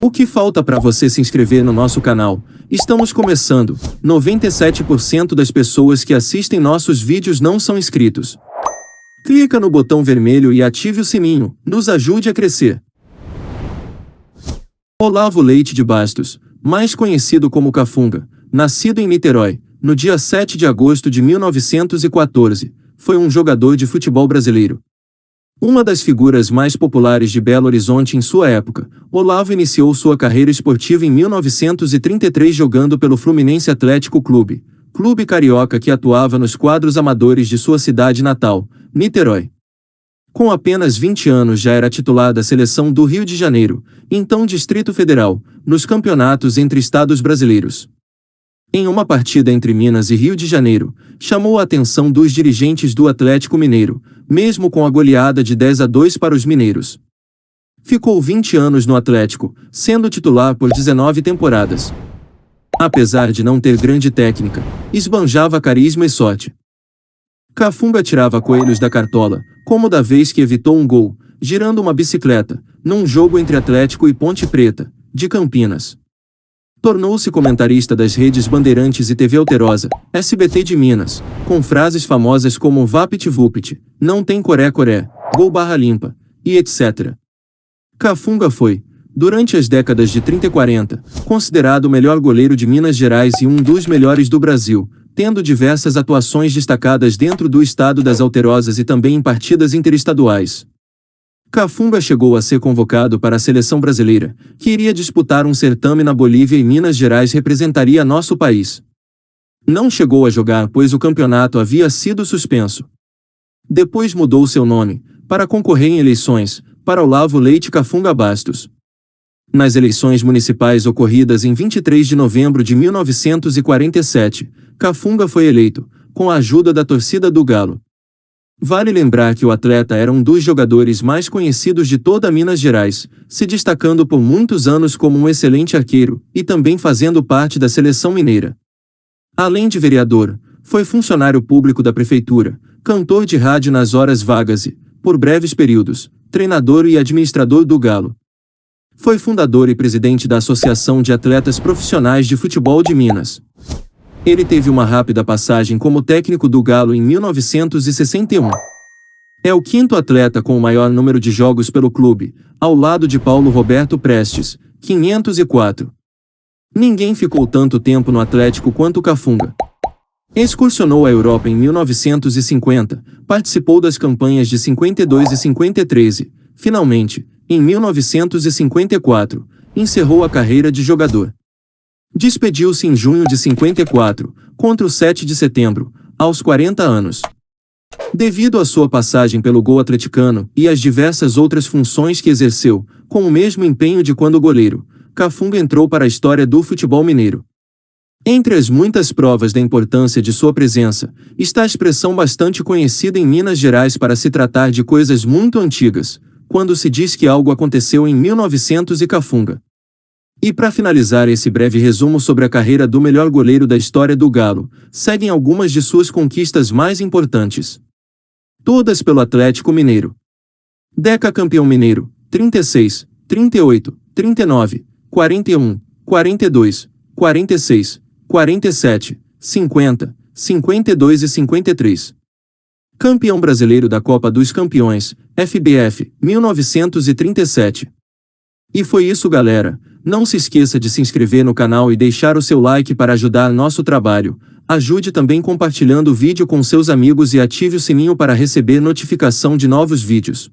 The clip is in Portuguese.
O que falta para você se inscrever no nosso canal? Estamos começando. 97% das pessoas que assistem nossos vídeos não são inscritos. Clica no botão vermelho e ative o sininho. Nos ajude a crescer. Olavo Leite de Bastos, mais conhecido como Cafunga, nascido em Niterói, no dia 7 de agosto de 1914, foi um jogador de futebol brasileiro. Uma das figuras mais populares de Belo Horizonte em sua época, Olavo iniciou sua carreira esportiva em 1933 jogando pelo Fluminense Atlético Clube, clube carioca que atuava nos quadros amadores de sua cidade natal, Niterói. Com apenas 20 anos já era titular da seleção do Rio de Janeiro, então Distrito Federal, nos campeonatos entre estados brasileiros. Em uma partida entre Minas e Rio de Janeiro, chamou a atenção dos dirigentes do Atlético Mineiro, mesmo com a goleada de 10-2 para os mineiros. Ficou 20 anos no Atlético, sendo titular por 19 temporadas. Apesar de não ter grande técnica, esbanjava carisma e sorte. Cafunga tirava coelhos da cartola, como da vez que evitou um gol, girando uma bicicleta, num jogo entre Atlético e Ponte Preta, de Campinas. Tornou-se comentarista das redes Bandeirantes e TV Alterosa, SBT de Minas, com frases famosas como Vapt-Vupt, não tem coré-coré, gol barra limpa, e etc. Cafunga foi, durante as décadas de 30 e 40, considerado o melhor goleiro de Minas Gerais e um dos melhores do Brasil, tendo diversas atuações destacadas dentro do estado das Alterosas e também em partidas interestaduais. Cafunga chegou a ser convocado para a seleção brasileira, que iria disputar um certame na Bolívia e Minas Gerais representaria nosso país. Não chegou a jogar pois o campeonato havia sido suspenso. Depois mudou seu nome, para concorrer em eleições, para Olavo Leite Cafunga Bastos. Nas eleições municipais ocorridas em 23 de novembro de 1947, Cafunga foi eleito, com a ajuda da torcida do Galo. Vale lembrar que o atleta era um dos jogadores mais conhecidos de toda Minas Gerais, se destacando por muitos anos como um excelente arqueiro, e também fazendo parte da seleção mineira. Além de vereador, foi funcionário público da prefeitura, cantor de rádio nas horas vagas e, por breves períodos, treinador e administrador do Galo. Foi fundador e presidente da Associação de Atletas Profissionais de Futebol de Minas. Ele teve uma rápida passagem como técnico do Galo em 1961. É o quinto atleta com o maior número de jogos pelo clube, ao lado de Paulo Roberto Prestes, 504. Ninguém ficou tanto tempo no Atlético quanto Cafunga. Excursionou a Europa em 1950, participou das campanhas de 52 e 53 e, finalmente, em 1954, encerrou a carreira de jogador. Despediu-se em junho de 54, contra o 7 de setembro, aos 40 anos. Devido à sua passagem pelo gol atleticano e às diversas outras funções que exerceu, com o mesmo empenho de quando goleiro, Cafunga entrou para a história do futebol mineiro. Entre as muitas provas da importância de sua presença, está a expressão bastante conhecida em Minas Gerais para se tratar de coisas muito antigas, quando se diz que algo aconteceu em 1900 e Cafunga. E para finalizar esse breve resumo sobre a carreira do melhor goleiro da história do Galo, seguem algumas de suas conquistas mais importantes. Todas pelo Atlético Mineiro. Decacampeão mineiro, 36, 38, 39, 41, 42, 46, 47, 50, 52 e 53. Campeão brasileiro da Copa dos Campeões, FBF, 1937. E foi isso, galera. Não se esqueça de se inscrever no canal e deixar o seu like para ajudar nosso trabalho. Ajude também compartilhando o vídeo com seus amigos e ative o sininho para receber notificação de novos vídeos.